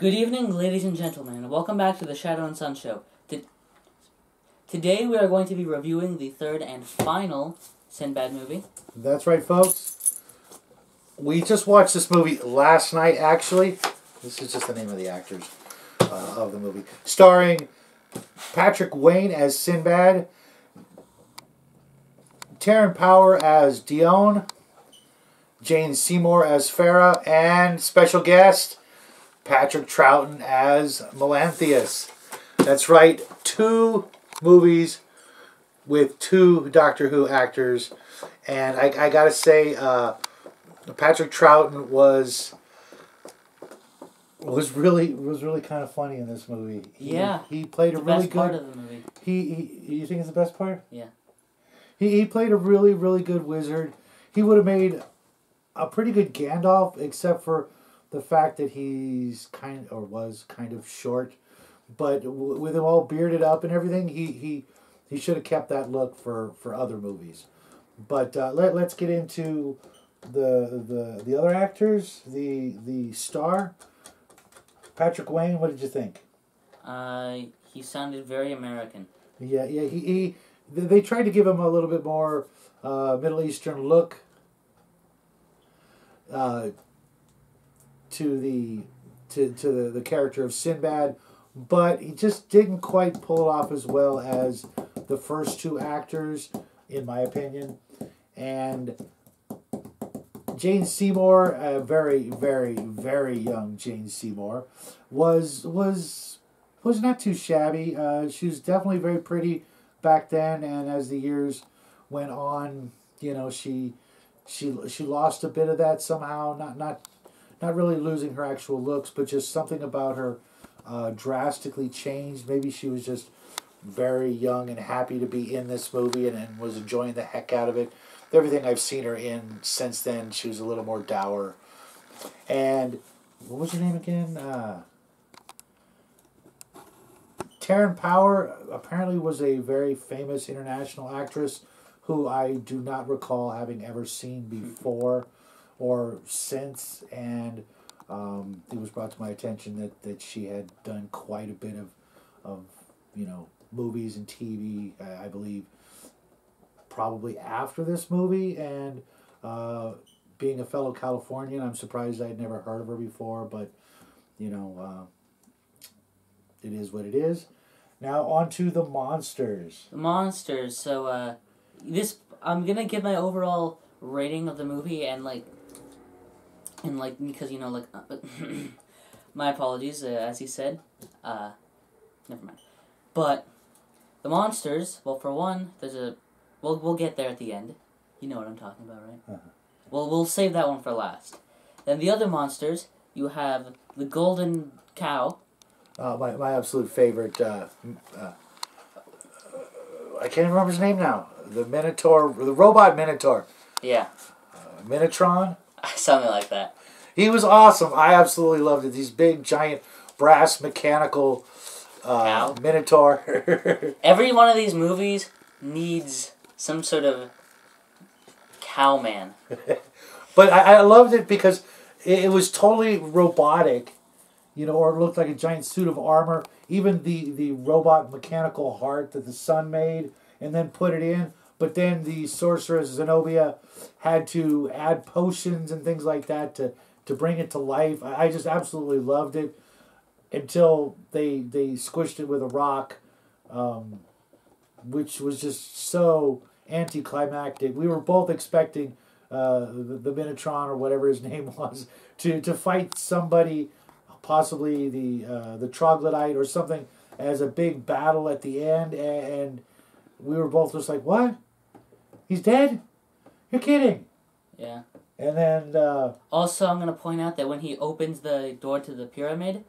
Good evening, ladies and gentlemen, and welcome back to the Shadow and Sun Show. Today we are going to be reviewing the third and final Sinbad movie. That's right, folks. We just watched this movie last night, actually. This is just the name of the actors of the movie. Starring Patrick Wayne as Sinbad, Taryn Power as Dion, Jane Seymour as Farah, and special guest Patrick Troughton as Melanthius. That's right, 2 movies with 2 Doctor Who actors, and I gotta say, Patrick Troughton was really kind of funny in this movie. He played a really good part of the movie. You think it's the best part? Yeah. He played a really good wizard. He would have made a pretty good Gandalf, except for the fact that he's was kind of short, but with him all bearded up and everything, he should have kept that look for other movies. But let's get into the other actors. The star, Patrick Wayne. What did you think? He sounded very American. Yeah. They tried to give him a little bit more Middle Eastern look. To the character of Sinbad, but he just didn't quite pull it off as well as the first 2 actors, in my opinion. And Jane Seymour, a very young Jane Seymour, was not too shabby. She was definitely very pretty back then, and as the years went on, she lost a bit of that somehow. Not really losing her actual looks, but just something about her drastically changed. Maybe she was just very young and happy to be in this movie and was enjoying the heck out of it. Everything I've seen her in since then, she was a little more dour. And what was her name again? Taryn Power apparently was a very famous international actress who I do not recall having ever seen before or since, and it was brought to my attention that she had done quite a bit of movies and TV, I believe, probably after this movie, and being a fellow Californian, I'm surprised I'd never heard of her before, but it is what it is. Now on to the monsters. The monsters. So I'm gonna give my overall rating of the movie, and because my apologies, as he said, never mind. But the monsters, well, for one, we'll get there at the end. You know what I'm talking about, right? Uh-huh. Well, we'll save that one for last. Then the other monsters, you have the golden cow. My absolute favorite. I can't even remember his name now. The Minotaur, the robot Minotaur. Yeah. Minotron. Something like that. He was awesome. I absolutely loved it. These big, giant, brass, mechanical Minotaur. Every one of these movies needs some sort of cowman. But I loved it because it was totally robotic, or it looked like a giant suit of armor. Even the robot mechanical heart that the son made and then put it in. But then the sorceress Zenobia had to add potions and things like that to bring it to life. I just absolutely loved it until they squished it with a rock, which was just so anticlimactic. We were both expecting the Minotron, or whatever his name was, to fight somebody, possibly the troglodyte or something, as a big battle at the end, and we were both just like, what? He's dead? You're kidding. Yeah. And then... also, I'm going to point out that when he opens the door to the pyramid,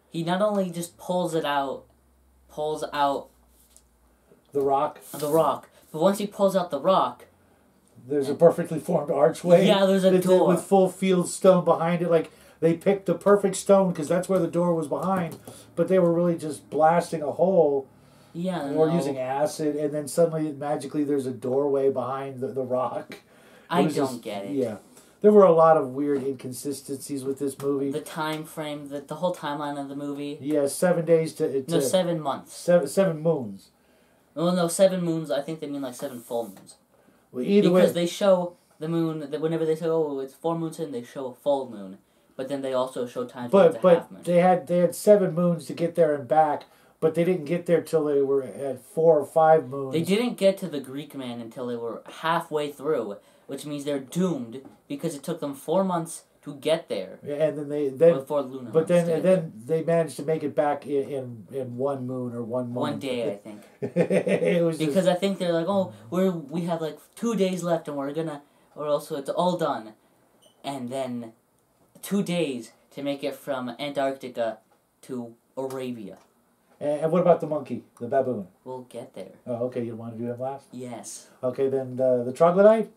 he not only just pulls out... The rock? The rock. But once he pulls out the rock... There's a perfectly formed archway. Yeah, there's a door. With full field stone behind it. Like, they picked the perfect stone because that's where the door was behind. But they were really just blasting a hole. Yeah, or using acid, and then suddenly, magically, there's a doorway behind the rock. I don't get it. Yeah. there were a lot of weird inconsistencies with this movie. The time frame, the whole timeline of the movie. Yeah, 7 days to No, 7 months. Seven moons. Well, no, 7 moons. I think they mean like 7 full moons. Well, either because way, they show the moon. Whenever they say, "Oh, it's 4 moons in," they show a full moon. But then they also show times when it's a half moon. they had 7 moons to get there and back, but they didn't get there till they were at 4 or 5 moons. They didn't get to the Greek man until they were halfway through, which means they're doomed because it took them 4 months to get there. Yeah, and then before lunar. But then they managed to make it back in 1 moon or 1 month. 1 day, I think. It was because I think they're like, oh, we have like 2 days left, and or also it's all done, and then 2 days to make it from Antarctica to Arabia. And what about the monkey, the baboon? We'll get there. Oh, okay. You want to do him last? Yes. Okay, then the troglodyte.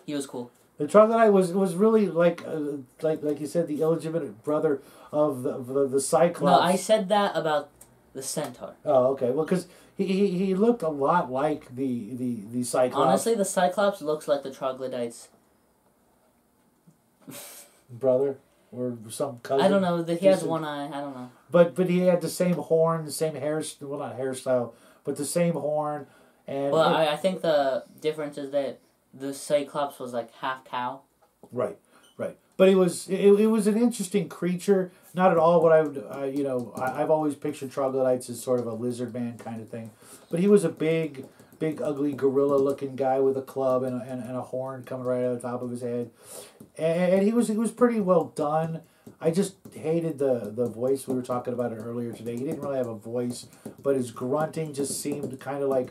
He was cool. The troglodyte was really like you said, the illegitimate brother of the Cyclops. No, I said that about the centaur. Oh, okay. Well, because he looked a lot like the Cyclops. Honestly, the Cyclops looks like the troglodyte's brother or some cousin. I don't know. He has one eye. I don't know. But he had the same horn, the same hair. Well, not hairstyle, but the same horn. And well, I think the difference is that the Cyclops was like half cow. Right. But it was an interesting creature. Not at all what I would I've always pictured troglodytes as sort of a lizard man kind of thing, but he was a big ugly gorilla looking guy with a club and a horn coming right out of the top of his head, and he was pretty well done. I just hated the voice. We were talking about it earlier today. He didn't really have a voice, but his grunting just seemed kind of like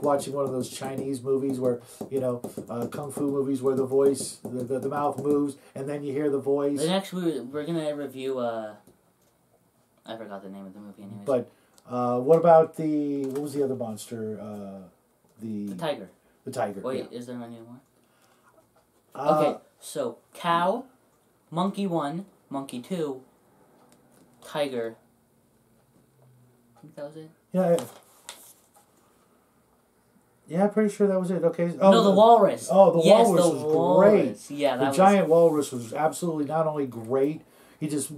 watching one of those Chinese movies where, kung fu movies where the voice, the mouth moves, and then you hear the voice. The next we're going to review, I forgot the name of the movie anyways. But what about what was the other monster? The tiger. The tiger. Wait, yeah. Is there any more? Okay, so cow, monkey 1, monkey 2, tiger. I think that was it. Yeah, I'm pretty sure that was it. Okay. Oh, no, the walrus. Oh, the walrus the was walrus. great. Yeah, the giant walrus was absolutely not only great, he just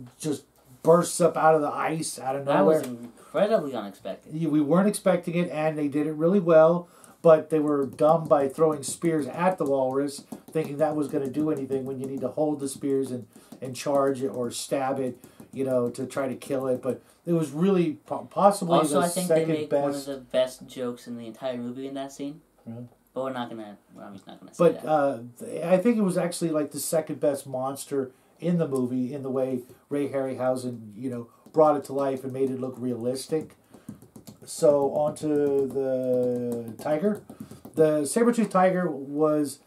bursts up out of the ice out of nowhere. That was incredibly unexpected. We weren't expecting it, and they did it really well. But they were dumb by throwing spears at the walrus, thinking that was going to do anything when you need to hold the spears and charge it or stab it, to try to kill it. But it was really possibly also, the I think second they make best. one of the best jokes in the entire movie in that scene. Really? But I'm just not gonna say that. But I think it was actually like the second best monster in the movie in the way Ray Harryhausen, brought it to life and made it look realistic. So on to the tiger. The saber-toothed tiger was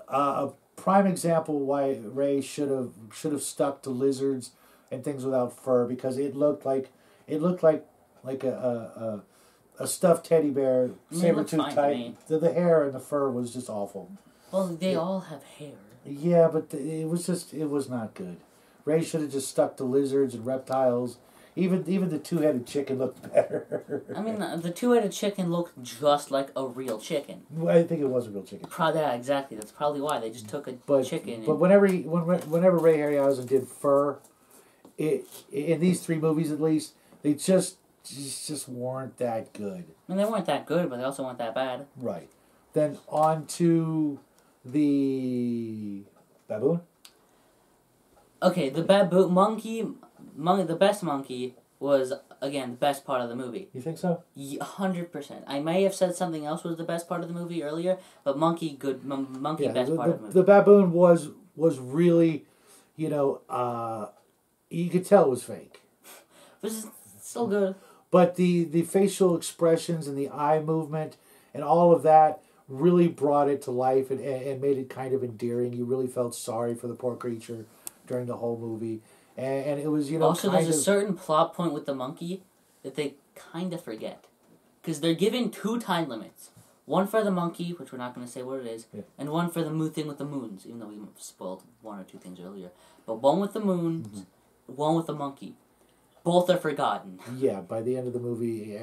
a prime example why Ray should have stuck to lizards and things without fur, because it looked like a stuffed teddy bear. Saber-toothed tiger. The hair and the fur was just awful. Well, they all have hair. Yeah, but it was not good. Ray should have just stuck to lizards and reptiles. Even the two-headed chicken looked better. I mean, the two-headed chicken looked just like a real chicken. I think it was a real chicken. Yeah, exactly. That's probably why they just took a chicken. But whenever Ray Harryhausen did fur, in these 3 movies at least, they just weren't that good. I mean, they weren't that good, but they also weren't that bad. Right. Then on to the baboon. Okay, the baboon monkey. The best monkey was, again, the best part of the movie. You think so? 100%. I may have said something else was the best part of the movie earlier, but monkey best part of the movie. The baboon was really, you could tell it was fake. But it's still good. But the facial expressions and the eye movement and all of that really brought it to life and made it kind of endearing. You really felt sorry for the poor creature during the whole movie. And it was, Also, there's a certain plot point with the monkey that they kind of forget. Because they're given 2 time limits. One for the monkey, which we're not going to say what it is, and one for the thing with the moons, even though we spoiled 1 or 2 things earlier. But one with the moons, one with the monkey. Both are forgotten. Yeah, by the end of the movie,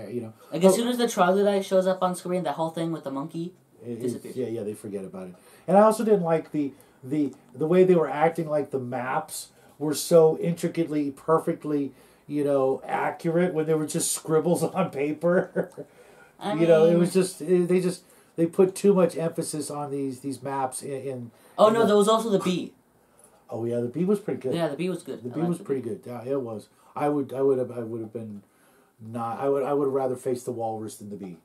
Like, as soon as the troglodyte shows up on screen, that whole thing with the monkey disappears. Yeah, they forget about it. And I also didn't like the the way they were acting, like the maps were so intricately, perfectly, accurate when they were just scribbles on paper. It was just they put too much emphasis on these maps in Oh no, there was also the bee. Oh yeah, the bee was pretty good. Yeah, the bee was good. The bee was pretty good. Yeah, it was. I would have been not. I would have rather faced the walrus than the bee.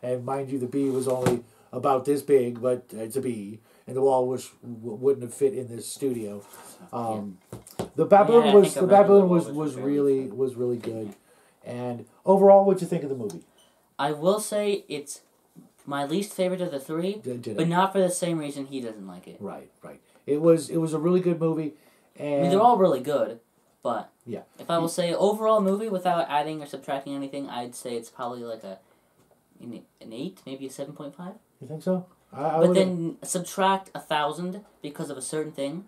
And mind you, the bee was only about this big, but it's a bee, and the walrus wouldn't have fit in this studio. The baboon was really good. And overall, what'd you think of the movie? I will say it's my least favorite of the three, but not for the same reason he doesn't like it. Right. It was a really good movie. And I mean, they're all really good, but yeah. If I will say overall movie without adding or subtracting anything, I'd say it's probably like an 8, maybe a 7.5. You think so? But then subtract 1,000 because of a certain thing,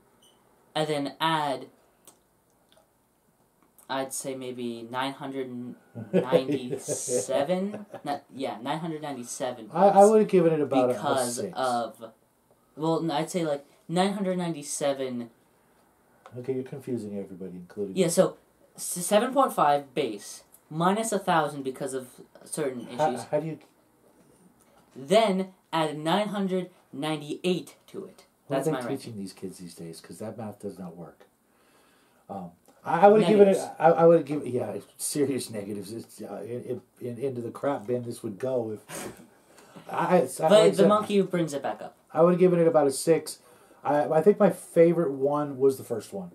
and then add, I'd say maybe 997. 997. I would have given it about because a 6. I'd say like 997. Okay, you're confusing everybody, including. Yeah, so 7.5 base minus 1,000 because of certain issues. How do you? Then add 998 to it. That's my ranking. What are they teaching these kids these days? Because that math does not work. I would have given it. I would have given serious negatives. It's into the crap bin. This would go if. But the monkey brings it back up. I would have given it about a 6. I think my favorite one was the first one.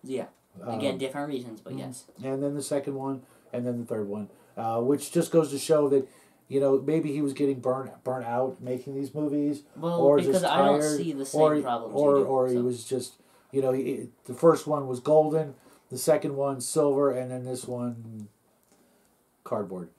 Yeah. Again, different reasons, but yes. And then the second one, and then the third one, which just goes to show that, maybe he was getting burnt out making these movies. Well, or because just I tired, don't see the same problems. Or he was just, the first one was golden, the second one silver, and then this one cardboard.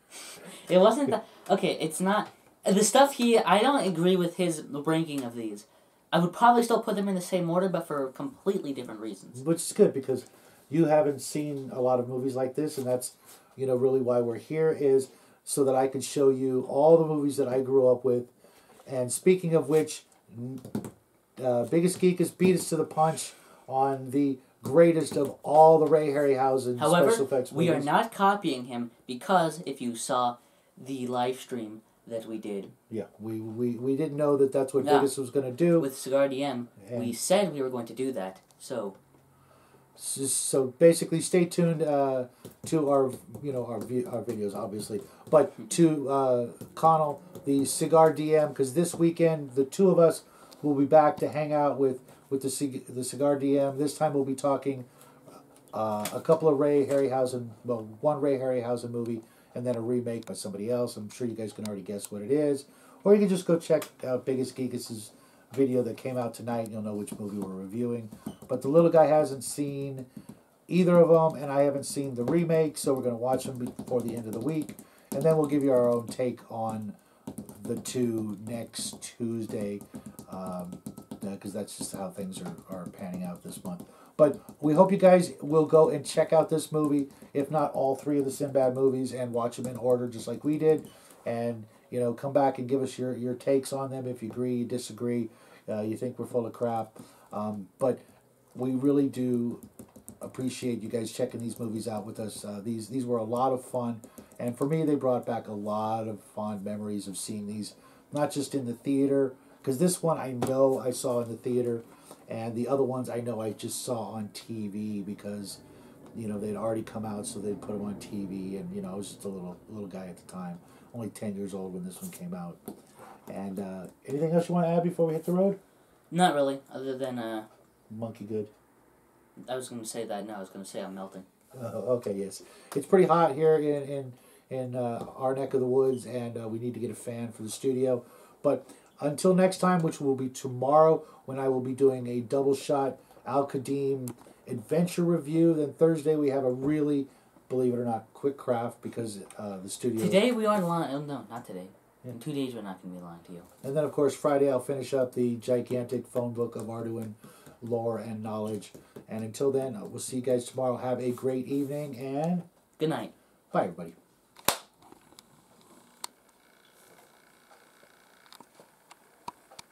It wasn't that. Okay, it's not. The stuff I don't agree with his ranking of these. I would probably still put them in the same order, but for completely different reasons. Which is good, because you haven't seen a lot of movies like this, and that's, really why we're here, is so that I could show you all the movies that I grew up with. And speaking of which, Biggest Geek has beat us to the punch on the greatest of all the Ray Harryhausen special effects movies. We are not copying him, because if you saw the live stream that we did. Yeah, we didn't know that that's what Biggest was going to do. With Cigar DM, we said we were going to do that, so basically, stay tuned to our videos, obviously, but to Connell, the Cigar DM, because this weekend the two of us will be back to hang out with the Cigar DM. This time we'll be talking a couple of Ray Harryhausen, one Ray Harryhausen movie, and then a remake by somebody else. I'm sure you guys can already guess what it is, or you can just go check out Biggest Geek's video that came out tonight, and you'll know which movie we're reviewing. But the little guy hasn't seen either of them, and I haven't seen the remake, so we're going to watch them before the end of the week, and then we'll give you our own take on the two next Tuesday, because that's just how things are panning out this month. But we hope you guys will go and check out this movie, if not all 3 of the Sinbad movies, and watch them in order just like we did, and come back and give us your takes on them, if you agree, you disagree, you think we're full of crap. But we really do appreciate you guys checking these movies out with us. These were a lot of fun, and for me, they brought back a lot of fond memories of seeing these, not just in the theater, because this one I know I saw in the theater, and the other ones I know I just saw on TV because, they'd already come out, so they'd put them on TV, and, I was just a little guy at the time, only 10 years old when this one came out. And anything else you want to add before we hit the road? Not really, other than... Monkey good. I was going to say that. No, I was going to say I'm melting. Okay, yes. It's pretty hot here in our neck of the woods, and we need to get a fan for the studio. But until next time, which will be tomorrow, when I will be doing a double shot Al Qadim adventure review. Then Thursday we have a really, believe it or not, quick craft, because the studio... Today we aren't lying. Oh, no, not today. Yeah. In 2 days we're not going to be lying to you. And then, of course, Friday I'll finish up the gigantic phone book of Arduin lore and knowledge. And until then, we'll see you guys tomorrow. Have a great evening, and... Good night. Bye, everybody.